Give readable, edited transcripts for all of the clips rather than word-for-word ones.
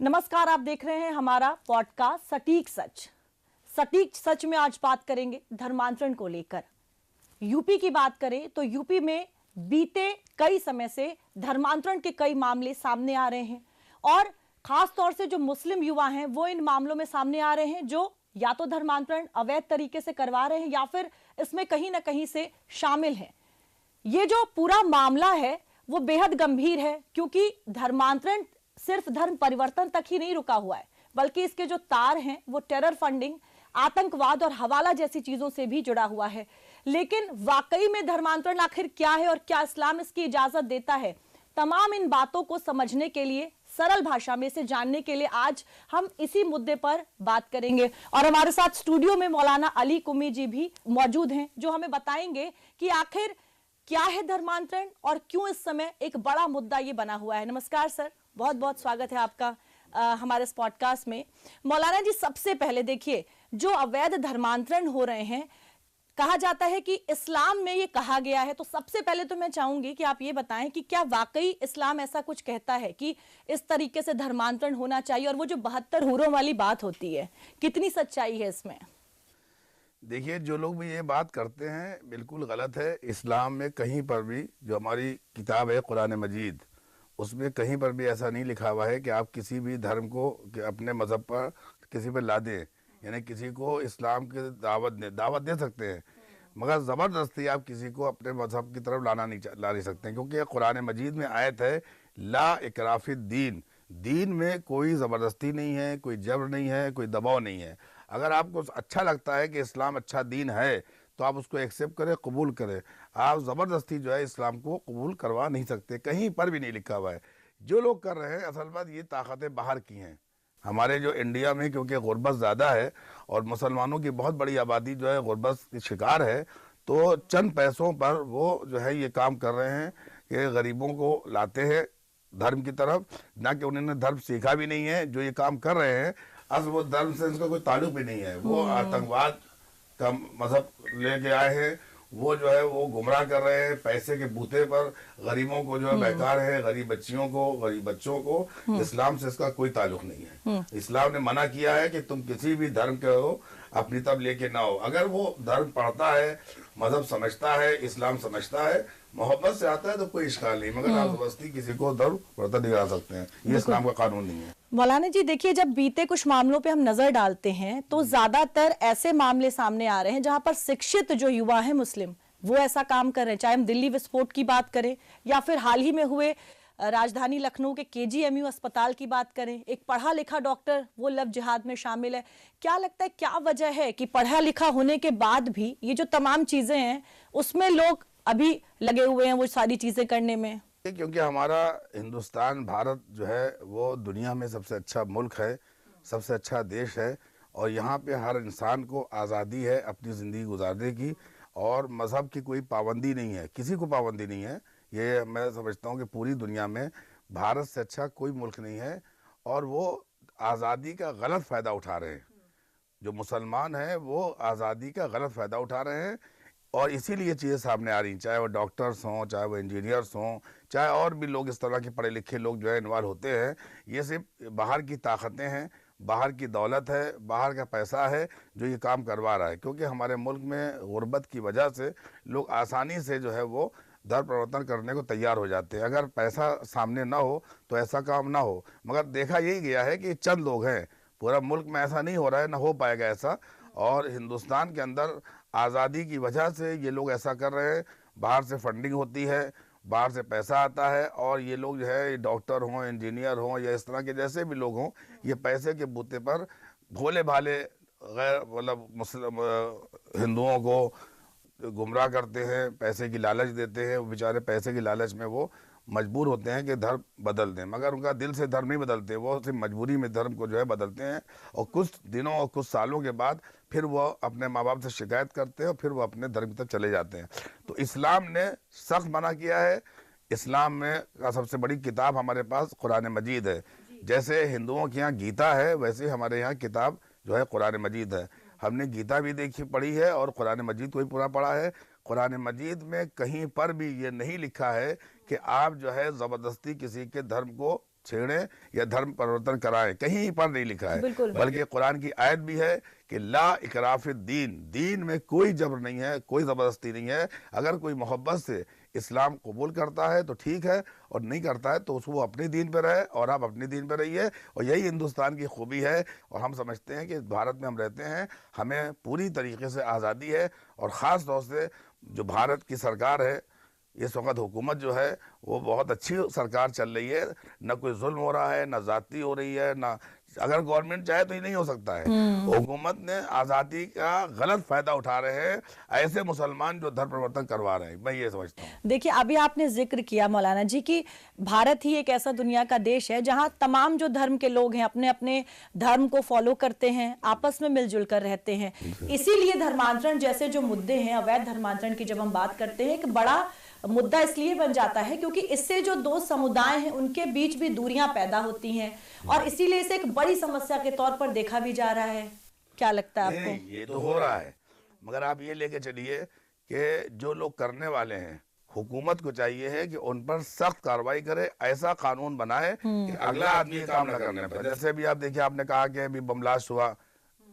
नमस्कार, आप देख रहे हैं हमारा पॉडकास्ट सटीक सच। सटीक सच में आज बात करेंगे धर्मांतरण को लेकर। यूपी की बात करें तो यूपी में बीते कई समय से धर्मांतरण के कई मामले सामने आ रहे हैं और खास तौर से जो मुस्लिम युवा हैं वो इन मामलों में सामने आ रहे हैं, जो या तो धर्मांतरण अवैध तरीके से करवा रहे हैं या फिर इसमें कहीं ना कहीं से शामिल हैं। ये जो पूरा मामला है वो बेहद गंभीर है, क्योंकि धर्मांतरण सिर्फ धर्म परिवर्तन तक ही नहीं रुका हुआ है, बल्कि इसके जो तार हैं वो टेरर फंडिंग, आतंकवाद और हवाला जैसी चीजों से भी जुड़ा हुआ है। लेकिन वाकई में धर्मांतरण आखिर क्या है और क्या इस्लाम इसकी इजाजत देता है? तमाम इन बातों को समझने के लिए, सरल भाषा में इसे जानने के लिए आज हम इसी मुद्दे पर बात करेंगे। और हमारे साथ स्टूडियो में मौलाना अली कुमी जी भी मौजूद हैं, जो हमें बताएंगे कि आखिर क्या है धर्मांतरण और क्यों इस समय एक बड़ा मुद्दा ये बना हुआ है। नमस्कार सर, बहुत बहुत स्वागत है आपका हमारे इस पॉडकास्ट में। मौलाना जी, सबसे पहले देखिए, जो अवैध धर्मांतरण हो रहे हैं, कहा जाता है कि इस्लाम में ये कहा गया है, तो सबसे पहले तो मैं चाहूंगी कि आप ये बताएं कि क्या वाकई इस्लाम ऐसा कुछ कहता है कि इस तरीके से धर्मांतरण होना चाहिए, और वो जो 72 हूरों वाली बात होती है, कितनी सच्चाई है इसमें? देखिए, जो लोग भी ये बात करते हैं बिल्कुल गलत है। इस्लाम में कहीं पर भी, जो हमारी किताब है कुरान मजीद, उसमें कहीं पर भी ऐसा नहीं लिखा हुआ है कि आप किसी भी धर्म को अपने मज़हब पर किसी पर ला दें, यानी किसी को इस्लाम की दावत दे सकते हैं, मगर ज़बरदस्ती आप किसी को अपने मज़हब की तरफ ला नहीं सकते हैं, क्योंकि कुरान मजीद में आयत है, ला इकराफिद दीन, दीन में कोई ज़बरदस्ती नहीं है, कोई जबर नहीं है, कोई दबाव नहीं है। अगर आपको अच्छा लगता है कि इस्लाम अच्छा दीन है तो आप उसको एक्सेप्ट करें, कबूल करें। आप ज़बरदस्ती जो है इस्लाम को कबूल करवा नहीं सकते, कहीं पर भी नहीं लिखा हुआ है। जो लोग कर रहे हैं, असल बात ये ताकतें बाहर की हैं। हमारे जो इंडिया में क्योंकि गुर्बत ज़्यादा है और मुसलमानों की बहुत बड़ी आबादी जो है गुर्बत की शिकार है, तो चंद पैसों पर वो जो है ये काम कर रहे हैं कि गरीबों को लाते हैं धर्म की तरफ, ना कि उन्होंने धर्म सीखा भी नहीं है। जो ये काम कर रहे हैं असल वो धर्म से इसका कोई ताल्लुक भी नहीं है, वो आतंकवाद का मजहब लेके आए हैं। वो जो है वो गुमराह कर रहे हैं पैसे के बूते पर, गरीबों को जो है बेकार है, गरीब बच्चियों को, गरीब बच्चों को। इस्लाम से इसका कोई ताल्लुक नहीं है। इस्लाम ने मना किया है कि तुम किसी भी धर्म के हो अपनी तब लेके ना हो। अगर वो धर्म पढ़ता है, मजहब समझता है, इस्लाम समझता है, मोहब्बत से आता है तो कोई इश्काल नहीं, मगर आप जबरदस्ती किसी को धर्म पढ़ता दिखा सकते हैं, ये इस्लाम का कानून नहीं है। मौलाना जी देखिए, जब बीते कुछ मामलों पे हम नजर डालते हैं तो ज्यादातर ऐसे मामले सामने आ रहे हैं जहां पर शिक्षित जो युवा है मुस्लिम, वो ऐसा काम कर रहे हैं। चाहे हम दिल्ली विस्फोट की बात करें या फिर हाल ही में हुए राजधानी लखनऊ के केजीएमयू अस्पताल की बात करें, एक पढ़ा लिखा डॉक्टर वो लव जिहाद में शामिल है। क्या लगता है, क्या वजह है कि पढ़ा लिखा होने के बाद भी ये जो तमाम चीजें हैं उसमें लोग अभी लगे हुए हैं वो सारी चीजें करने में? क्योंकि हमारा हिंदुस्तान, भारत जो है वो दुनिया में सबसे अच्छा मुल्क है, सबसे अच्छा देश है, और यहाँ पे हर इंसान को आज़ादी है अपनी ज़िंदगी गुजारने की, और मज़हब की कोई पाबंदी नहीं है, किसी को पाबंदी नहीं है। ये मैं समझता हूँ कि पूरी दुनिया में भारत से अच्छा कोई मुल्क नहीं है, और वो आज़ादी का गलत फ़ायदा उठा रहे हैं। जो मुसलमान हैं वो आज़ादी का गलत फ़ायदा उठा रहे हैं, और इसीलिए ये चीज़ें सामने आ रही हैं, चाहे वो डॉक्टर्स हों, चाहे वो इंजीनियर्स हों, चाहे और भी लोग इस तरह के पढ़े लिखे लोग जो है इन्वॉल्व होते हैं। ये सिर्फ बाहर की ताकतें हैं, बाहर की दौलत है, बाहर का पैसा है जो ये काम करवा रहा है। क्योंकि हमारे मुल्क में गुर्बत की वजह से लोग आसानी से जो है वो धर्म परिवर्तन करने को तैयार हो जाते हैं। अगर पैसा सामने ना हो तो ऐसा काम ना हो, मगर देखा यही गया है कि चंद लोग हैं, पूरा मुल्क में ऐसा नहीं हो रहा है, ना हो पाएगा ऐसा। और हिंदुस्तान के अंदर आज़ादी की वजह से ये लोग ऐसा कर रहे हैं। बाहर से फंडिंग होती है, बाहर से पैसा आता है, और ये लोग जो है डॉक्टर हों, इंजीनियर हों या इस तरह के जैसे भी लोग हों, ये पैसे के बूते पर भोले भाले गैर मतलब मुस्लिम हिंदुओं को गुमराह करते हैं, पैसे की लालच देते हैं। बेचारे पैसे की लालच में वो मजबूर होते हैं कि धर्म बदल दें, मगर उनका दिल से धर्म नहीं बदलते, वो सिर्फ मजबूरी में धर्म को जो है बदलते हैं, और कुछ दिनों और कुछ सालों के बाद फिर वो अपने माँ बाप से शिकायत करते हैं और फिर वो अपने धर्म की तरफ चले जाते हैं। तो इस्लाम ने सख्त मना किया है। इस्लाम में का सबसे बड़ी किताब हमारे पास कुरान मजीद है। जैसे हिंदुओं के यहाँ गीता है, वैसे हमारे यहाँ किताब जो है कुरान मजीद है। हमने गीता भी देखी पढ़ी है और कुरान मजीद को भी पूरा पढ़ा है। कुरान मजीद में कहीं पर भी ये नहीं लिखा है कि आप जो है ज़बरदस्ती किसी के धर्म को छेड़े या धर्म परिवर्तन कराएं, कहीं पर नहीं लिखा है। बिल्कुल। बल्कि कुरान की आयत भी है कि ला इकराह फिद दीन, दीन में कोई जबर नहीं है, कोई ज़बरदस्ती नहीं है। अगर कोई मोहब्बत से इस्लाम कबूल करता है तो ठीक है, और नहीं करता है तो उसको अपने दीन पे रहे और आप अपने दीन पे रहिए। और यही हिंदुस्तान की खूबी है। और हम समझते हैं कि भारत में हम रहते हैं, हमें पूरी तरीके से आज़ादी है। और ख़ास तौर से जो भारत की सरकार है, इस वक्त हुकूमत जो है वो बहुत अच्छी सरकार चल रही है। न कोई जुल्म हो रहा है, न जाती हो रही है, न अगर गवर्नमेंट चाहे तो ये नहीं हो सकता है। हुकूमत ने आज़ादी का गलत फायदा उठा रहे हैं ऐसे मुसलमान जो धर्म परिवर्तन करवा रहे हैं, मैं ये समझता हूँ। देखिए, अभी आपने जिक्र किया मौलाना जी कि भारत ही एक ऐसा दुनिया का देश है जहां तमाम जो धर्म के लोग हैं अपने अपने धर्म को फॉलो करते हैं, आपस में मिलजुल कर रहते हैं। इसीलिए धर्मांतरण जैसे जो मुद्दे हैं, अवैध धर्मांतरण की जब हम बात करते हैं, एक बड़ा मुद्दा इसलिए बन जाता है क्योंकि इससे जो दो समुदाय हैं उनके बीच भी दूरियां पैदा होती हैं, और इसीलिए इसे एक बड़ी समस्या के तौर पर देखा भी जा रहा है। क्या लगता है आपको? ये तो हो रहा है, मगर आप ये लेके चलिए कि जो लोग करने वाले हैं, हुकूमत को चाहिए है कि उन पर सख्त कार्रवाई करे, ऐसा कानून बनाए कि अगला आदमी ये काम न करने पाए। जैसे अभी आप देखिए, आपने कहा कि अभी बम ब्लास्ट हुआ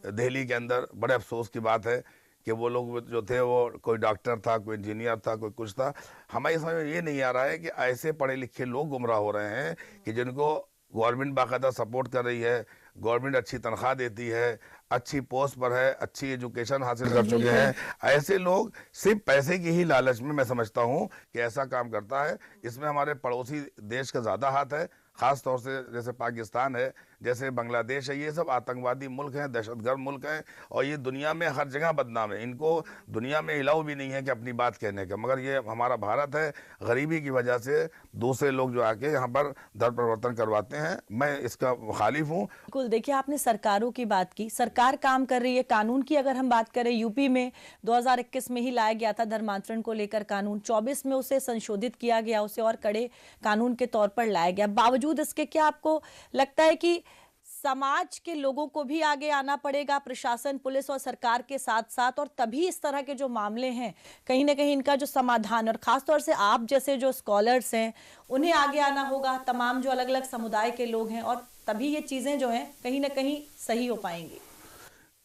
दिल्ली के अंदर, बड़े अफसोस की बात है कि वो लोग जो थे वो कोई डॉक्टर था, कोई इंजीनियर था, कोई कुछ था। हमारी समझ में ये नहीं आ रहा है कि ऐसे पढ़े लिखे लोग गुमराह हो रहे हैं कि जिनको गवर्नमेंट बाकायदा सपोर्ट कर रही है, गवर्नमेंट अच्छी तनख्वाह देती है, अच्छी पोस्ट पर है, अच्छी एजुकेशन हासिल कर चुके हैं। ऐसे लोग सिर्फ पैसे की ही लालच में, मैं समझता हूँ कि ऐसा काम करता है। इसमें हमारे पड़ोसी देश का ज़्यादा हाथ है, ख़ास तौर से जैसे पाकिस्तान है, जैसे बांग्लादेश है। ये सब आतंकवादी मुल्क हैं, दहशतगर्द मुल्क हैं, और ये दुनिया में हर जगह बदनाम है। इनको दुनिया में इलाउ भी नहीं है कि अपनी बात कहने का। मगर ये हमारा भारत है, गरीबी की वजह से दूसरे लोग जो आके यहाँ पर धर्म परिवर्तन करवाते हैं, मैं इसका मुखालिफ हूँ। बिल्कुल। देखिए, आपने सरकारों की बात की, सरकार काम कर रही है। कानून की अगर हम बात करें, यूपी में 2021 में ही लाया गया था धर्मांतरण को लेकर कानून, 24 में उसे संशोधित किया गया, उसे और कड़े कानून के तौर पर लाया गया। बावजूद इसके क्या आपको लगता है कि समाज के लोगों को भी आगे आना पड़ेगा, प्रशासन, पुलिस और सरकार के साथ साथ, और तभी इस तरह के जो मामले हैं कहीं ना कहीं इनका जो समाधान, और खासतौर से आप जैसे जो स्कॉलर्स हैं उन्हें आगे आना होगा, तमाम जो अलग अलग समुदाय के लोग हैं, और तभी ये चीजें जो हैं कहीं ना कहीं सही हो पाएंगी।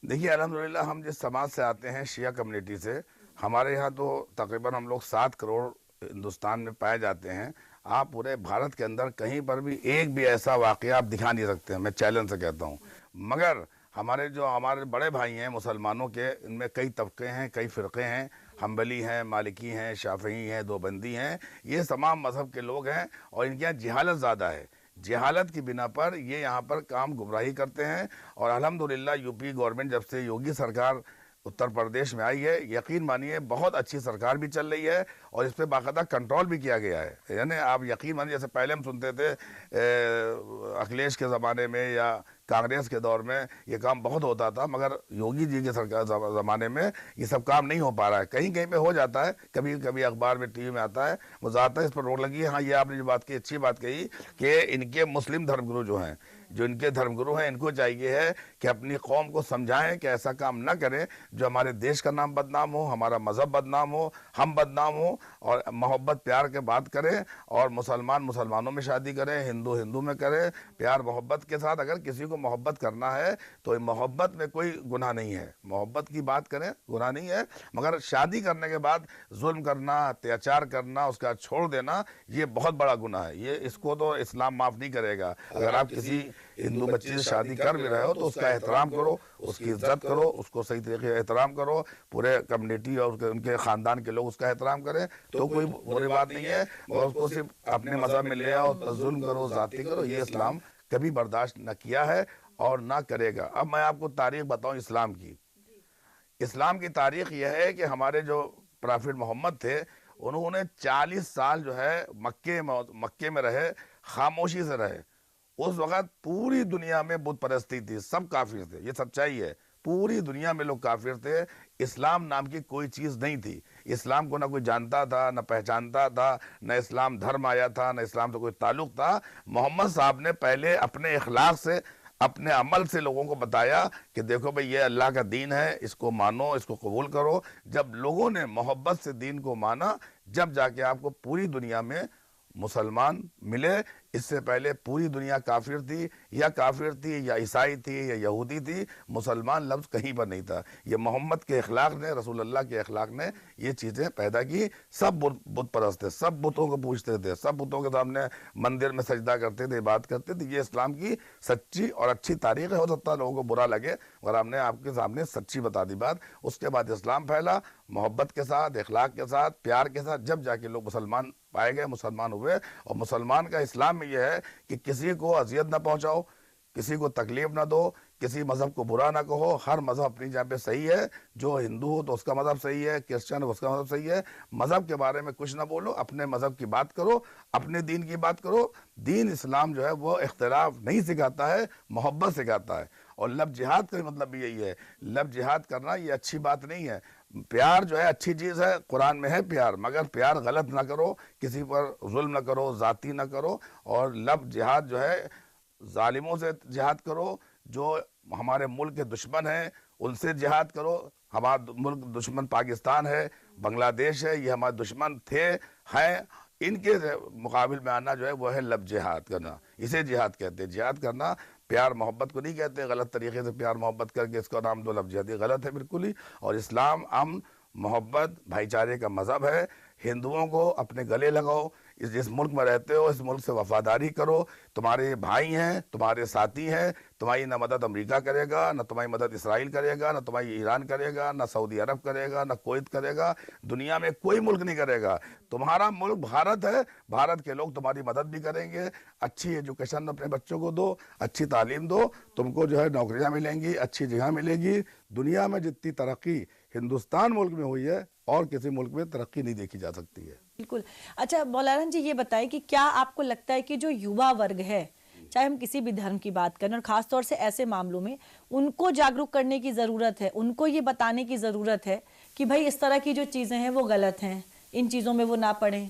देखिए, अल्हम्दुलिल्लाह हम जिस समाज से आते हैं, शिया कम्युनिटी से, हमारे यहाँ तो तकरीबन हम लोग 7 करोड़ हिंदुस्तान में पाए जाते हैं। आप पूरे भारत के अंदर कहीं पर भी एक भी ऐसा वाक़या आप दिखा नहीं सकते हैं, मैं चैलेंज से कहता हूँ। मगर हमारे बड़े भाई हैं मुसलमानों के, इनमें कई तबके हैं, कई फ़िरक़े हैं, हम्बली हैं, मालिकी हैं, शाफ़िई हैं, देवबंदी हैं, ये तमाम मज़हब के लोग हैं। और इनके यहाँ जहालत ज़्यादा है, जहालत की बिना पर ये यहाँ पर काम गुमराही करते हैं। और अल्हम्दुलिल्लाह यूपी गवर्नमेंट जब से योगी सरकार उत्तर प्रदेश में आई है, यकीन मानिए बहुत अच्छी सरकार भी चल रही है, और इस पर बाकायदा कंट्रोल भी किया गया है। यानी आप यकीन मानिए, जैसे पहले हम सुनते थे अखिलेश के ज़माने में या कांग्रेस के दौर में ये काम बहुत होता था, मगर योगी जी के सरकार ज़माने में ये सब काम नहीं हो पा रहा है। कहीं कहीं पे हो जाता है, कभी कभी अखबार में, टीवी में आता है, वो ज़्यादातर इस पर रोक लगी है। हाँ, ये आपने जो बात की, अच्छी बात कही कि इनके मुस्लिम धर्मगुरु जो हैं, जो इनके धर्मगुरु हैं, इनको चाहिए है कि अपनी कौम को समझाएं कि ऐसा काम ना करें जो हमारे देश का नाम बदनाम हो, हमारा मज़हब बदनाम हो, हम बदनाम हो। और मोहब्बत प्यार के बात करें, और मुसलमान मुसलमानों में शादी करें, हिंदू हिंदू में करें, प्यार मोहब्बत के साथ। अगर किसी को मोहब्बत करना है तो मोहब्बत में कोई गुनाह नहीं है, मोहब्बत की बात करें, गुनाह नहीं है। मगर शादी करने के बाद जुल्म करना, अत्याचार करना, उसका छोड़ देना, ये बहुत बड़ा गुनाह है। ये इसको तो इस्लाम माफ़ नहीं करेगा। अगर आप किसी हिंदू बच्चे से शादी कर भी रहे हो तो उसका एहतराम करो, उसकी इज्जत करो, उसको सही तरीके से एहतराम करो, पूरे कम्युनिटी और उनके ख़ानदान के लोग उसका एहतराम करें, तो कोई बुरी बात नहीं है। और उसको सिर्फ अपने मज़हब में ले आओ, जुल्म करो, ज़्यादती करो, ये इस्लाम कभी बर्दाश्त न किया है और ना करेगा। अब मैं आपको तारीख बताऊं इस्लाम की। इस्लाम की तारीख यह है कि हमारे जो प्रॉफिट मोहम्मद थे, उन्होंने 40 साल जो है मक्के में रहे, खामोशी से रहे। उस वक़्त पूरी दुनिया में बुत परस्ती थी, सब काफिर थे, ये सच्चाई है। पूरी दुनिया में लोग काफिर थे, इस्लाम नाम की कोई चीज़ नहीं थी। इस्लाम को ना कोई जानता था, ना पहचानता था, न इस्लाम धर्म आया था, न इस्लाम से कोई ताल्लुक़ था। मोहम्मद साहब ने पहले अपने इखलाक से, अपने अमल से लोगों को बताया कि देखो भाई, ये अल्लाह का दीन है, इसको मानो, इसको कबूल करो। जब लोगों ने मोहब्बत से दीन को माना, जब जाके आपको पूरी दुनिया में मुसलमान मिले। इससे पहले पूरी दुनिया काफिर थी, या ईसाई थी, या यहूदी थी, मुसलमान लफ्ज़ कहीं पर नहीं था। ये मोहम्मद के अखलाक ने, रसूलुल्लाह के अखलाक ने ये चीज़ें पैदा की। सब बुत परस्त थे, सब बुतों को पूजते थे, सब बुतों के सामने मंदिर में सजदा करते थे, इबादत करते थे। ये इस्लाम की सच्ची और अच्छी तारीख है। हो सकता है लोगों को बुरा लगे, और हमने आपके सामने सच्ची बता दी बात। उसके बाद इस्लाम फैला, मोहब्बत के साथ, इखलाक के साथ, प्यार के साथ, जब जाके लोग मुसलमान पाए गए, मुसलमान हुए। और मुसलमान का इस्लाम में यह है कि किसी को अजियत ना पहुंचाओ, किसी को तकलीफ ना दो, किसी मज़हब को बुरा ना कहो। हर मज़हब अपनी जगह पे सही है। जो हिंदू हो तो उसका मज़हब सही है, क्रिश्चियन हो उसका मज़हब सही है। मज़हब के बारे में कुछ ना बोलो, अपने मज़हब की बात करो, अपने दीन की बात करो। दीन इस्लाम जो है वो इख्तिलाफ नहीं सिखाता है, मोहब्बत सिखाता है। और लफ्ज़ जिहाद का मतलब भी यही है। लफ्ज़ जिहाद करना ये अच्छी बात नहीं है। प्यार जो है अच्छी चीज़ है, कुरान में है प्यार, मगर प्यार गलत ना करो, किसी पर जुल्म ना करो, जाती ना करो। और लफ्ज़ जिहाद जो है, जालिमों से जिहाद करो, जो हमारे मुल्क के दुश्मन हैं उनसे जिहाद करो। हमारा मुल्क दुश्मन पाकिस्तान है, बांग्लादेश है, ये हमारे दुश्मन थे, हैं। इनके मुकाबिल में आना जो है वो है लफ्ज़ जिहाद करना। इसे जिहाद कहते हैं। जिहाद करना प्यार मोहब्बत को नहीं कहते। गलत तरीके से प्यार मोहब्बत करके इसका नाम दो लफ्ज़ जिहाद, गलत है बिल्कुल ही। और इस्लाम अमन, मोहब्बत, भाईचारे का मज़हब है। हिंदुओं को अपने गले लगाओ, जिस मुल्क में रहते हो इस मुल्क से वफादारी करो। तुम्हारे भाई हैं, तुम्हारे साथी हैं। तुम्हारी ना मदद अमेरिका करेगा, ना तुम्हारी मदद इसराइल करेगा, ना तुम्हारी ईरान करेगा, ना सऊदी अरब करेगा, ना कुवैत करेगा। दुनिया में कोई मुल्क नहीं करेगा। तुम्हारा मुल्क भारत है, भारत के लोग तुम्हारी मदद भी करेंगे। अच्छी एजुकेशन अपने बच्चों को दो, अच्छी तालीम दो, तुमको जो है नौकरियां मिलेंगी, अच्छी जगह मिलेगी। दुनिया में जितनी तरक्की हिंदुस्तान मुल्क में हुई है और किसी मुल्क में तरक्की नहीं देखी जा सकती है। बिल्कुल। अच्छा मौलाना जी, ये बताएं कि क्या आपको लगता है कि जो युवा वर्ग है, चाहे हम किसी भी धर्म की बात करें, और खासतौर से ऐसे मामलों में उनको जागरूक करने की ज़रूरत है, उनको ये बताने की ज़रूरत है कि भाई इस तरह की जो चीज़ें हैं वो गलत हैं, इन चीज़ों में वो ना पढ़ें?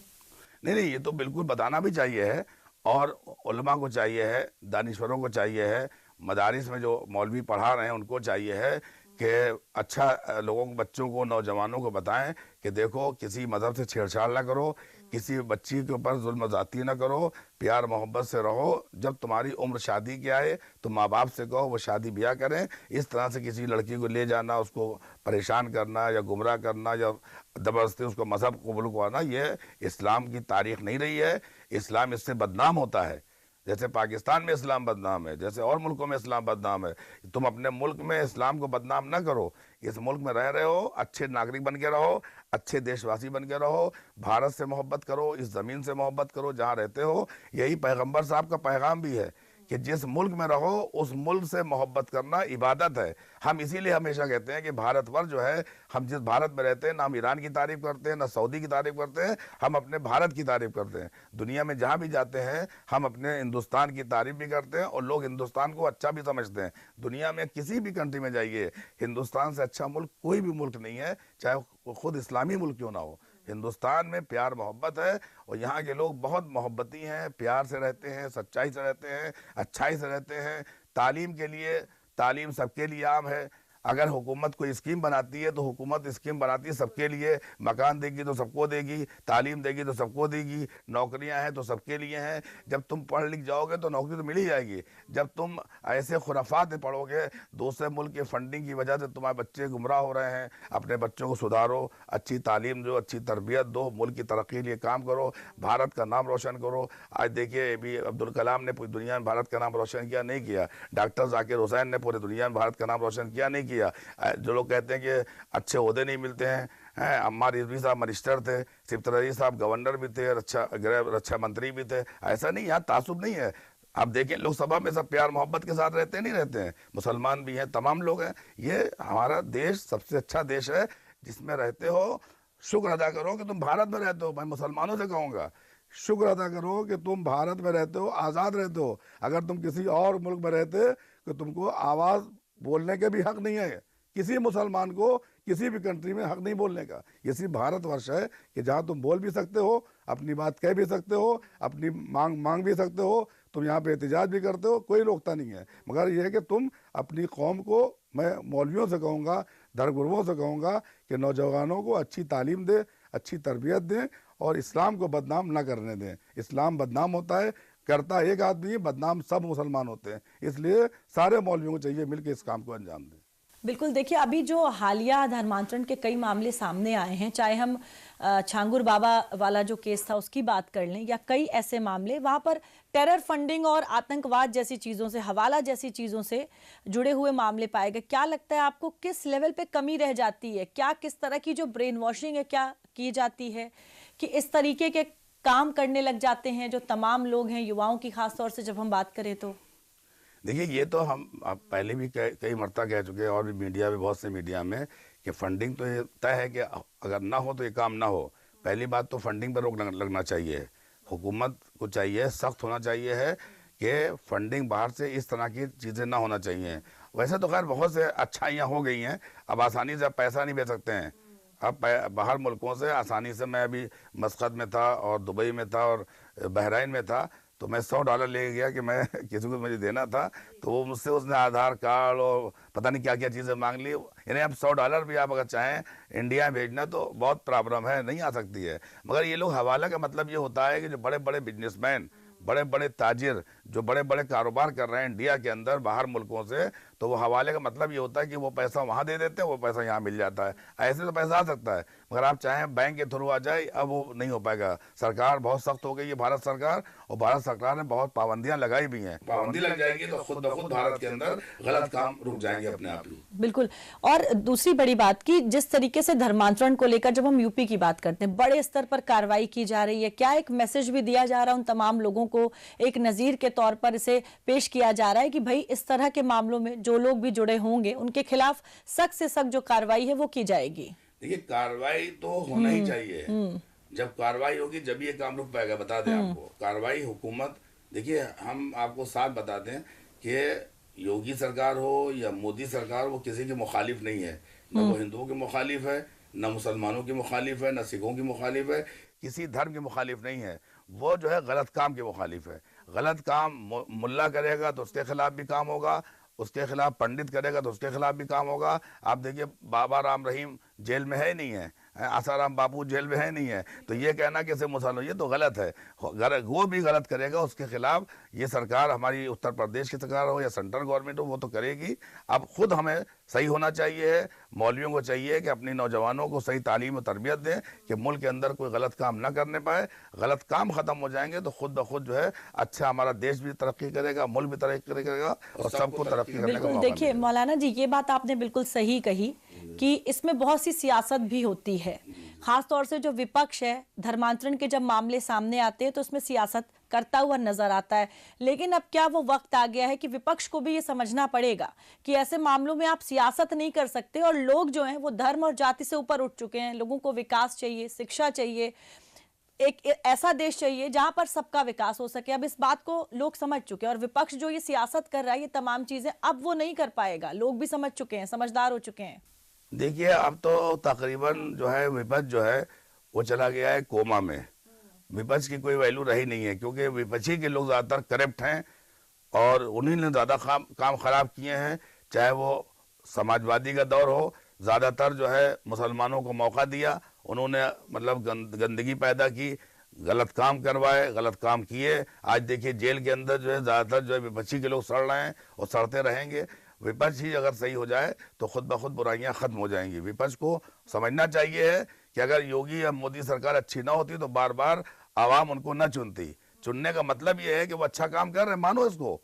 नहीं, ये तो बिल्कुल बताना भी चाहिए है। और उलमा को चाहिए है, दानिश्वरों को चाहिए है, मदारिस में जो मौलवी पढ़ा रहे हैं उनको चाहिए है कि अच्छा लोगों को, बच्चों को, नौजवानों को बताएं कि देखो किसी मज़हब से छेड़छाड़ ना करो, किसी बच्ची के ऊपर जुल्म ज़्यादती ना करो, प्यार मोहब्बत से रहो। जब तुम्हारी उम्र शादी की आए तो माँ बाप से कहो वो शादी ब्याह करें। इस तरह से किसी लड़की को ले जाना, उसको परेशान करना या गुमराह करना या ज़बरदस्ती उसको मज़हब कबूल करवाना, ये इस्लाम की तारीख नहीं रही है। इस्लाम इससे बदनाम होता है। जैसे पाकिस्तान में इस्लाम बदनाम है, जैसे और मुल्कों में इस्लाम बदनाम है। तुम अपने मुल्क में इस्लाम को बदनाम ना करो। इस मुल्क में रह रहे हो, अच्छे नागरिक बन के रहो, अच्छे देशवासी बन के रहो, भारत से मोहब्बत करो, इस ज़मीन से मोहब्बत करो जहाँ रहते हो। यही पैगंबर साहब का पैगाम भी है कि जिस मुल्क में रहो उस मुल्क से मोहब्बत करना इबादत है। हम इसीलिए हमेशा कहते हैं कि भारतवर्ष जो है, हम जिस भारत में रहते हैं, ना हम ईरान की तारीफ करते हैं, ना सऊदी की तारीफ करते हैं, हम अपने भारत की तारीफ करते हैं। दुनिया में जहाँ भी जाते हैं हम अपने हिंदुस्तान की तारीफ भी करते हैं, और लोग हिंदुस्तान को अच्छा भी समझते हैं। दुनिया में किसी भी कंट्री में जाइए, हिंदुस्तान से अच्छा मुल्क कोई भी मुल्क नहीं है, चाहे वो खुद इस्लामी मुल्क क्यों ना हो। हिंदुस्तान में प्यार मोहब्बत है, और यहाँ के लोग बहुत मोहब्बती हैं, प्यार से रहते हैं, सच्चाई से रहते हैं, अच्छाई से रहते हैं। तालीम के लिए, तालीम सबके लिए आम है। अगर हुकूमत कोई स्कीम बनाती है तो हुकूमत स्कीम बनाती है सबके लिए। मकान देगी तो सबको देगी, तालीम देगी तो सबको देगी, नौकरियां हैं तो सबके लिए हैं। जब तुम पढ़ लिख जाओगे तो नौकरी तो मिल ही जाएगी। जब तुम ऐसे खुराफात पढ़ोगे, दूसरे मुल्क के फंडिंग की वजह से तुम्हारे बच्चे गुमराह हो रहे हैं, अपने बच्चों को सुधारो, अच्छी तालीम दो, अच्छी तरबियत दो, मुल्क की तरक्की के लिए काम करो, भारत का नाम रोशन करो। आज देखिए अभी अब्दुल कलाम ने पूरी दुनिया में भारत का नाम रोशन किया, नहीं किया। डॉक्टर जाकिर हुसैन ने पूरी दुनिया में भारत का नाम रोशन किया, नहीं किया। जो लोग कहते हैं कि अच्छे ओहदे नहीं मिलते हैं, अम्मार रिजवी साहब मिनिस्टर थे, सिफ्त रईस साहब गवर्नर भी थे, रक्षा मंत्री भी थे। ऐसा नहीं, यहाँ तासुब नहीं है। आप देखें लोकसभा में सब प्यार मोहब्बत के साथ रहते नहीं रहते हैं, मुसलमान भी हैं, तमाम लोग हैं। ये हमारा देश सबसे अच्छा देश है जिसमें रहते हो। शुक्र अदा करो कि तुम भारत में रहते हो। मैं मुसलमानों से कहूँगा, शुक्र अदा करो कि तुम भारत में रहते हो, आज़ाद रहते हो। अगर तुम किसी और मुल्क में रहते तो तुमको आवाज़ बोलने के भी हक नहीं है। किसी मुसलमान को किसी भी कंट्री में हक नहीं बोलने का। ये सिर्फ भारतवर्ष है कि जहाँ तुम बोल भी सकते हो, अपनी बात कह भी सकते हो, अपनी मांग भी सकते हो, तुम यहाँ पे एहतजाज भी करते हो, कोई रोकता नहीं है। मगर यह है कि तुम अपनी कौम को, मैं मौलवियों से कहूँगा, धर्मगुरुओं से कहूँगा कि नौजवानों को अच्छी तालीम दें, अच्छी तरबियत दें, और इस्लाम को बदनाम ना करने दें। इस्लाम बदनाम होता है, करता एक आदमी है, बदनाम सब मुसलमान होते हैं। इसलिए सारे मौलवियों को चाहिए मिलकर इस काम को अंजाम दें। बिल्कुल, देखिए अभी जो हालिया धर्मांतरण के कई मामले सामने आए हैं, चाहे हम छांगुर बाबा वाला जो केस था उसकी बात कर लें, या कई ऐसे मामले वहां पर टेरर फंडिंग और आतंकवाद जैसी चीजों से, हवाला जैसी चीजों से जुड़े हुए मामले पाए गए। क्या लगता है आपको, किस लेवल पे कमी रह जाती है? क्या किस तरह की जो ब्रेन वॉशिंग है क्या की जाती है कि इस तरीके के काम करने लग जाते हैं जो तमाम लोग हैं, युवाओं की खासतौर से जब हम बात करें तो? देखिए, ये तो हम पहले भी कई मरता कह चुके हैं, और भी मीडिया में, बहुत से मीडिया में, कि फंडिंग तो ये तय है कि अगर ना हो तो ये काम ना हो। पहली बात तो फंडिंग पर रोक लगना चाहिए। हुकूमत को चाहिए, सख्त होना चाहिए है कि फंडिंग बाहर से इस तरह की चीज़ें ना होना चाहिए। वैसे तो खैर बहुत से अच्छाइयाँ हो गई हैं, अब आसानी से पैसा नहीं भेज सकते हैं। अब बाहर मुल्कों से आसानी से, मैं अभी मस्कत में था और दुबई में था और बहरीन में था, तो मैं $100 ले गया कि मैं किसी को मुझे देना था, तो वो मुझसे उसने आधार कार्ड और पता नहीं क्या क्या चीज़ें मांग ली। यानी अब $100 भी आप अगर चाहें इंडिया में भेजना तो बहुत प्रॉब्लम है, नहीं आ सकती है। मगर ये लोग हवाला का मतलब ये होता है कि जो बड़े बड़े बिजनेसमैन, बड़े बड़े ताजिर, जो बड़े बड़े कारोबार कर रहे हैं इंडिया के अंदर बाहर मुल्कों से, तो वो हवाले का मतलब ये होता है कि वो पैसा वहाँ दे देते हैं, वो पैसा यहाँ मिल जाता है। ऐसे तो पैसा आ सकता है, मगर आप चाहें बैंक के थ्रू आ जाए, अब वो नहीं हो पाएगा। सरकार बहुत सख्त हो गई है, भारत सरकार, और भारत सरकार ने बहुत पाबंदियां लगाई भी हैं। पाबंदी लग जाएगी तो खुद ब खुद भारत के अंदर गलत काम रुक जाएंगे अपने आप ही। बिल्कुल। और दूसरी बड़ी बात कि जिस तरीके से धर्मांतरण को लेकर जब हम यूपी की बात करते हैं, बड़े स्तर पर कार्रवाई की जा रही है, क्या एक मैसेज भी दिया जा रहा है उन तमाम लोगों को, एक नजीर के तौर पर इसे पेश किया जा रहा है कि भाई इस तरह के मामलों में जो लोग भी जुड़े होंगे उनके खिलाफ सख्त से सख्त जो कार्रवाई है वो की जाएगी? देखिए, कार्रवाई तो होना ही चाहिए। जब कार्रवाई होगी जब ये काम रुक पाएगा। बता दें आपको, कार्रवाई हुकूमत, देखिए हम आपको साफ बता दें कि योगी सरकार हो या मोदी सरकार, वो किसी की मुखालिफ नहीं है। न वो हिंदुओं की मुखालिफ है, न मुसलमानों की मुखालिफ है, न सिखों की मुखालिफ है, किसी धर्म की मुखालिफ नहीं है। वो जो है गलत काम के मुखालिफ है। गलत काम मुल्ला करेगा तो उसके खिलाफ भी काम होगा, उसके खिलाफ पंडित करेगा तो उसके खिलाफ भी काम होगा। आप देखिए, बाबा राम रहीम जेल में है नहीं है, आसाराम बापू जेल में है नहीं है, तो ये कहना कि इसे मुसलमान, ये तो गलत है। वो भी गलत करेगा, उसके खिलाफ ये सरकार, हमारी उत्तर प्रदेश की सरकार हो या सेंट्रल गवर्नमेंट हो, वो तो करेगी। अब खुद हमें सही होना चाहिए, मौलवियों को चाहिए कि अपनी नौजवानों को सही तालीम और तरबियत दें कि मुल्क के अंदर कोई गलत काम ना करने पाए। गलत काम खत्म हो जाएंगे तो खुद ब खुद जो है अच्छा, हमारा देश भी तरक्की करेगा, मुल्क भी तरक्की करेगा और सबको तरक्की करने का बिल्कुल। मौका देखिए मौलाना जी, ये बात आपने बिल्कुल सही कही कि इसमें बहुत सी सियासत भी होती है। खासतौर से जो विपक्ष है, धर्मांतरण के जब मामले सामने आते हैं तो उसमें सियासत करता हुआ नजर आता है। लेकिन अब क्या वो वक्त आ गया है कि विपक्ष को भी ये समझना पड़ेगा कि ऐसे मामलों में आप सियासत नहीं कर सकते, और लोग जो हैं वो धर्म और जाति से ऊपर उठ चुके हैं। लोगों को विकास चाहिए, शिक्षा चाहिए, एक ऐसा देश चाहिए जहां पर सबका विकास हो सके। अब इस बात को लोग समझ चुके हैं, और विपक्ष जो ये सियासत कर रहा है, ये तमाम चीजें अब वो नहीं कर पाएगा। लोग भी समझ चुके हैं, समझदार हो चुके हैं। देखिए, अब तो तकरीबन जो है विपक्ष जो है वो चला गया है कोमा में। विपक्ष की कोई वैल्यू रही नहीं है, क्योंकि विपक्षी के लोग ज़्यादातर करप्ट हैं और उन्हीं ने ज़्यादा काम खराब किए हैं। चाहे वो समाजवादी का दौर हो, ज़्यादातर जो है मुसलमानों को मौका दिया, उन्होंने मतलब गंदगी पैदा की, गलत काम करवाए, गलत काम किए। आज देखिए जेल के अंदर जो है ज़्यादातर जो है विपक्षी के लोग सड़ रहे हैं और सड़ते रहेंगे। विपक्ष ही अगर सही हो जाए तो खुद ब खुद बुराइयां खत्म हो जाएंगी। विपक्ष को समझना चाहिए है कि अगर योगी या मोदी सरकार अच्छी ना होती तो बार बार आवाम उनको न चुनती। चुनने का मतलब ये है कि वो अच्छा काम कर रहे हैं, मानो इसको।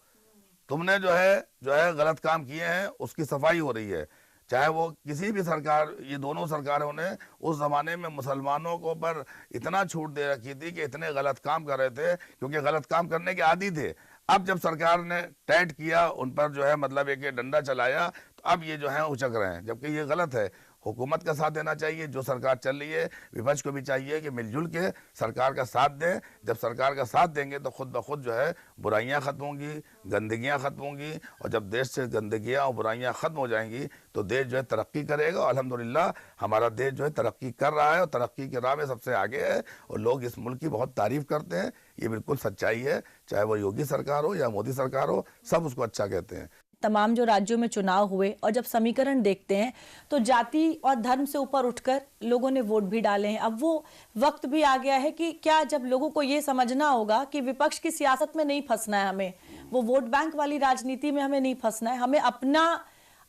तुमने जो है गलत काम किए हैं, उसकी सफाई हो रही है। चाहे वो किसी भी सरकार, ये दोनों सरकारों ने उस जमाने में मुसलमानों को पर इतना छूट दे रखी थी कि इतने गलत काम कर रहे थे, क्योंकि गलत काम करने के आदी थे। अब जब सरकार ने टाइट किया, उन पर जो है मतलब एक डंडा चलाया, तो अब ये जो है उचक रहे हैं, जबकि ये गलत है। हुकूमत का साथ देना चाहिए, जो सरकार चल रही है। विपक्ष को भी चाहिए कि मिलजुल के सरकार का साथ दें। जब सरकार का साथ देंगे तो खुद ब खुद जो है बुराइयां खत्म होंगी, गंदगियां खत्म होंगी, और जब देश से गंदगियां और बुराइयां खत्म हो जाएंगी तो देश जो है तरक्की करेगा। अल्हम्दुलिल्लाह हमारा देश जो है तरक्की कर रहा है और तरक्की के राह में सबसे आगे है, और लोग इस मुल्क की बहुत तारीफ करते हैं। ये बिल्कुल सच्चाई है, चाहे वो योगी सरकार हो या मोदी सरकार हो, सब उसको अच्छा कहते हैं। तमाम जो राज्यों में चुनाव हुए और जब समीकरण देखते हैं तो जाति और धर्म से ऊपर उठकर लोगों ने वोट भी डाले हैं। अब वो वक्त भी आ गया है कि क्या जब लोगों को ये समझना होगा कि विपक्ष की सियासत में नहीं फंसना है, हमें वो वोट बैंक वाली राजनीति में हमें नहीं फंसना है, हमें अपना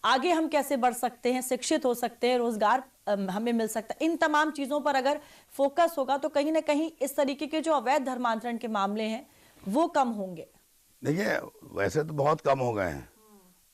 आगे हम कैसे बढ़ सकते हैं, शिक्षित हो सकते हैं, रोजगार हमें मिल सकता है, इन तमाम चीजों पर अगर फोकस होगा तो कहीं ना कहीं इस तरीके के जो अवैध धर्मांतरण के मामले हैं वो कम होंगे। देखिए वैसे तो बहुत कम हो गए हैं,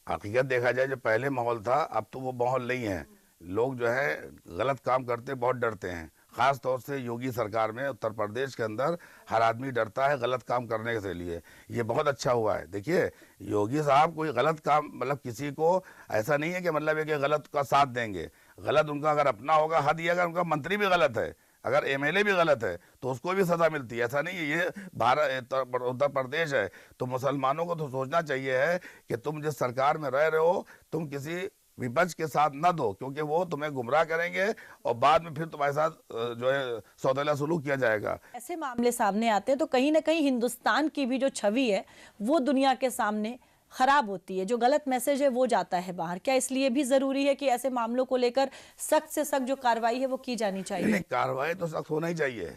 हकीकत देखा जाए जो पहले माहौल था अब तो वो माहौल नहीं है। लोग जो है गलत काम करते बहुत डरते हैं, खास तौर से योगी सरकार में उत्तर प्रदेश के अंदर हर आदमी डरता है गलत काम करने के लिए। ये बहुत अच्छा हुआ है। देखिए योगी साहब कोई गलत काम मतलब किसी को ऐसा नहीं है कि मतलब है कि गलत का साथ देंगे। गलत उनका अगर अपना होगा हद, ये अगर उनका मंत्री भी गलत है, अगर एमएलए भी गलत है तो उसको भी सजा मिलती है। ऐसा नहीं है ये भारत उत्तर प्रदेश है। तो मुसलमानों को तो सोचना चाहिए है कि तुम जिस सरकार में रह रहे हो तुम किसी विपक्ष के साथ न दो, क्योंकि वो तुम्हें गुमराह करेंगे और बाद में फिर तुम्हारे साथ जो है सौदेला सुलूक किया जाएगा। ऐसे मामले सामने आते हैं तो कहीं ना कहीं हिंदुस्तान की भी जो छवि है वो दुनिया के सामने खराब होती है, जो गलत मैसेज है वो जाता है बाहर। क्या इसलिए भी जरूरी है कि ऐसे मामलों को लेकर सख्त से सख्त जो कार्रवाई है वो की जानी चाहिए? नहीं, कार्रवाई तो सख्त होना ही चाहिए।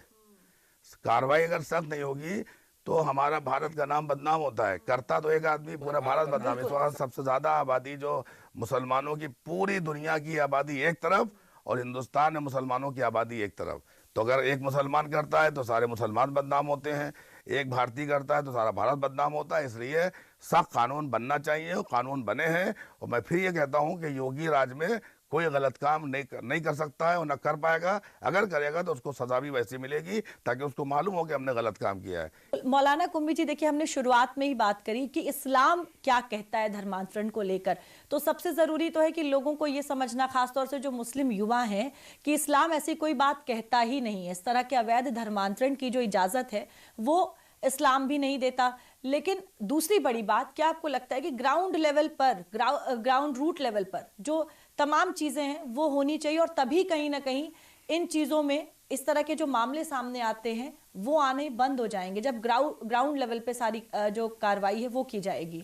कार्रवाई अगर सख्त नहीं होगी तो हमारा भारत का नाम बदनाम होता है। करता तो एक आदमी, पूरा भारत बदनाम। इस वक्त सबसे ज्यादा आबादी जो मुसलमानों की, पूरी दुनिया की आबादी एक तरफ और हिंदुस्तान में मुसलमानों की आबादी एक तरफ। तो अगर एक मुसलमान करता है तो सारे मुसलमान बदनाम होते हैं, एक भारतीय करता है तो सारा भारत बदनाम होता है। इसलिए सख्त कानून बनना चाहिए और कानून बने हैं। और मैं फिर ये कहता हूँ कि योगी राज में कोई गलत काम नहीं कर सकता है और न कर पाएगा। अगर करेगा तो उसको सजा भी वैसी मिलेगी ताकि उसको मालूम हो कि हमने गलत काम किया है। मौलाना कुंभी जी, देखिए हमने शुरुआत में ही बात करी कि इस्लाम क्या कहता है धर्मांतरण को लेकर, तो सबसे जरूरी तो है कि लोगों को ये समझना, खासतौर से जो मुस्लिम युवा हैं, कि इस्लाम ऐसी कोई बात कहता ही नहीं है। इस तरह के अवैध धर्मांतरण की जो इजाजत है वो इस्लाम भी नहीं देता। लेकिन दूसरी बड़ी बात, क्या आपको लगता है कि ग्राउंड लेवल पर, ग्राउंड रूट लेवल पर जो तमाम चीजें हैं वो होनी चाहिए और तभी कहीं ना कहीं इन चीजों में इस तरह के जो मामले सामने आते हैं वो आने बंद हो जाएंगे, जब ग्राउंड लेवल पे सारी जो कार्रवाई है वो की जाएगी?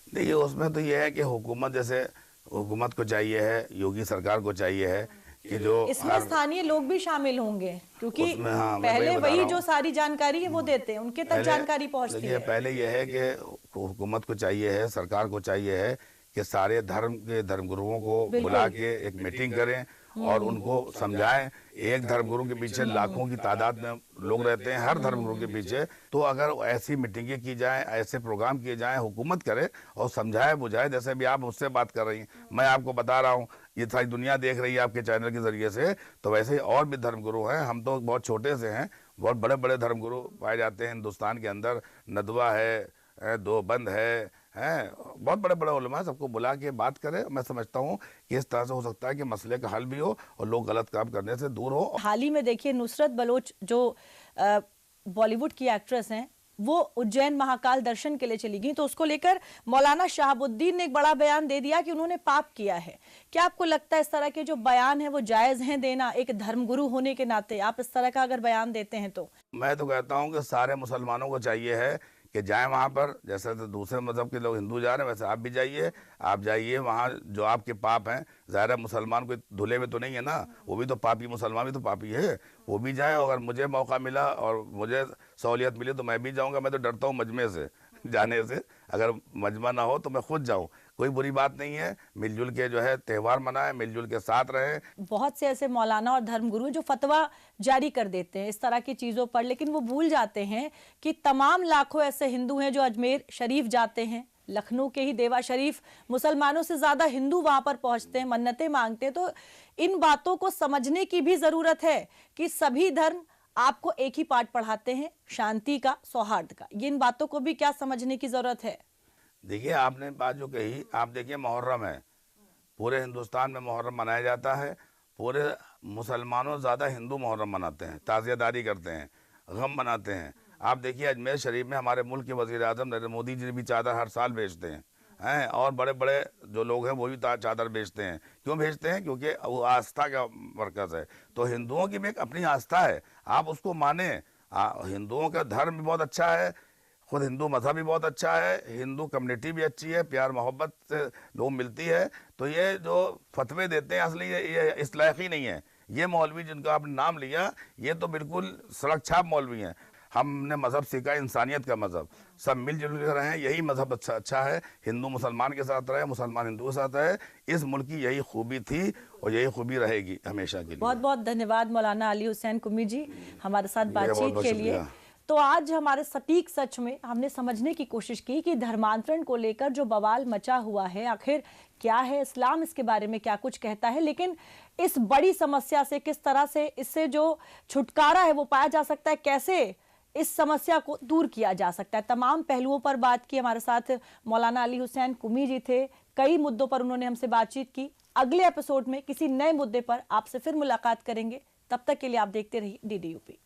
देखिए उसमें तो ये है कि हुकूमत को चाहिए है, योगी सरकार को चाहिए है कि जो इसमें स्थानीय लोग भी शामिल होंगे, क्योंकि हाँ, पहले वही जो सारी जानकारी है वो देते हैं, उनके तक जानकारी पहुंचती है। पहले यह है कि हुकूमत को चाहिए है, सरकार को चाहिए है कि सारे धर्म के धर्मगुरुओं को बुला के एक मीटिंग करें और उनको समझाएं। एक धर्मगुरु के पीछे लाखों की तादाद में लोग रहते हैं, हर धर्मगुरु के पीछे। तो अगर ऐसी मीटिंगें की जाएं, ऐसे प्रोग्राम किए जाएं, हुकूमत करे और समझाए बुझाए, जैसे भी आप मुझसे बात कर रही हैं, मैं आपको बता रहा हूं, ये सारी दुनिया देख रही है आपके चैनल के जरिए से। तो वैसे ही और भी धर्मगुरु हैं, हम तो बहुत छोटे से हैं, बहुत बड़े बड़े धर्मगुरु पाए जाते हैं हिंदुस्तान के अंदर। नदवा है, दो बंद है, बहुत बड़े बड़े उलमा, सबको बुला के बात करें। मैं समझता हूँ कि इस तरह से हो सकता है कि मसले का हल भी हो और लोग गलत काम करने से दूर हो। हाल ही में देखिए नुसरत बलोच जो बॉलीवुड की एक्ट्रेस हैं, वो उज्जैन महाकाल दर्शन के लिए चली गई, तो उसको लेकर मौलाना शहाबुद्दीन ने एक बड़ा बयान दे दिया कि उन्होंने पाप किया है। क्या आपको लगता है इस तरह के जो बयान है वो जायज हैं देना? एक धर्मगुरु होने के नाते आप इस तरह का अगर बयान देते हैं तो? मैं तो कहता हूँ कि सारे मुसलमानों को चाहिए है कि जाए वहाँ पर, जैसे तो दूसरे मजहब के लोग हिंदू जा रहे हैं वैसे आप भी जाइए। आप जाइए वहाँ, जो आपके पाप हैं, ज़ाहिर है मुसलमान कोई धुले हुए तो नहीं है ना, वो भी तो पापी, मुसलमान भी तो पापी है, वो भी जाए। अगर मुझे मौका मिला और मुझे सहूलियत मिली तो मैं भी जाऊँगा। मैं तो डरता हूँ मजमे से जाने से, अगर मजमा ना हो तो मैं खुद जाऊँ, कोई बुरी बात नहीं है। मिलजुल के जो है त्यौहार मनाएं, मिलजुल के साथ रहें। बहुत से ऐसे मौलाना और धर्मगुरु जो फतवा जारी कर देते हैं इस तरह की चीजों पर, लेकिन वो भूल जाते हैं कि तमाम लाखों ऐसे हिंदू हैं जो अजमेर शरीफ जाते हैं, लखनऊ के ही देवा शरीफ, मुसलमानों से ज्यादा हिंदू वहां पर पहुंचते हैं, मन्नतें मांगते हैं। तो इन बातों को समझने की भी जरूरत है कि सभी धर्म आपको एक ही पाठ पढ़ाते हैं, शांति का, सौहार्द का। इन बातों को भी क्या समझने की जरूरत है? देखिए आपने बात जो कही, आप देखिए मुहर्रम है, पूरे हिंदुस्तान में मुहर्रम मनाया जाता है। पूरे मुसलमानों ज़्यादा हिंदू मुहर्रम मनाते हैं, ताज़ियादारी करते हैं, गम मनाते हैं। आप देखिए अजमेर शरीफ में हमारे मुल्क के वज़ीर आज़म नरेंद्र मोदी जी भी चादर हर साल भेजते हैं, और बड़े बड़े जो लोग हैं वो भी चादर भेजते हैं। क्यों भेजते हैं? क्योंकि वो आस्था का मरकज़ है। तो हिंदुओं की भी एक अपनी आस्था है, आप उसको माने। हिंदुओं का धर्म भी बहुत अच्छा है, खुद हिंदू मजहब भी बहुत अच्छा है, हिंदू कम्युनिटी भी अच्छी है, प्यार मोहब्बत से लोग मिलती है। तो ये जो फतवे देते हैं असली ये इस लायक ही नहीं है। ये मौलवी जिनका आपने नाम लिया, ये तो बिल्कुल सड़क छाप मौलवी हैं। हमने मजहब सीखा, इंसानियत का मजहब, सब मिलजुल कर रहें, यही मजहब अच्छा है। हिंदू मुसलमान के साथ रहे, मुसलमान हिंदू के साथ रहे, इस मुल्क की यही खूबी थी और यही खूबी रहेगी हमेशा के लिए। बहुत बहुत धन्यवाद मौलाना अली हुसैन कुमी जी हमारे साथ बातचीत के लिए। शुक्रिया। तो आज हमारे सटीक सच में हमने समझने की कोशिश की कि धर्मांतरण को लेकर जो बवाल मचा हुआ है आखिर क्या है, इस्लाम इसके बारे में क्या कुछ कहता है, लेकिन इस बड़ी समस्या से किस तरह से इससे जो छुटकारा है वो पाया जा सकता है, कैसे इस समस्या को दूर किया जा सकता है। तमाम पहलुओं पर बात की। हमारे साथ मौलाना अली हुसैन कुमी जी थे, कई मुद्दों पर उन्होंने हमसे बातचीत की। अगले एपिसोड में किसी नए मुद्दे पर आपसे फिर मुलाकात करेंगे। तब तक के लिए आप देखते रहिए DD UP।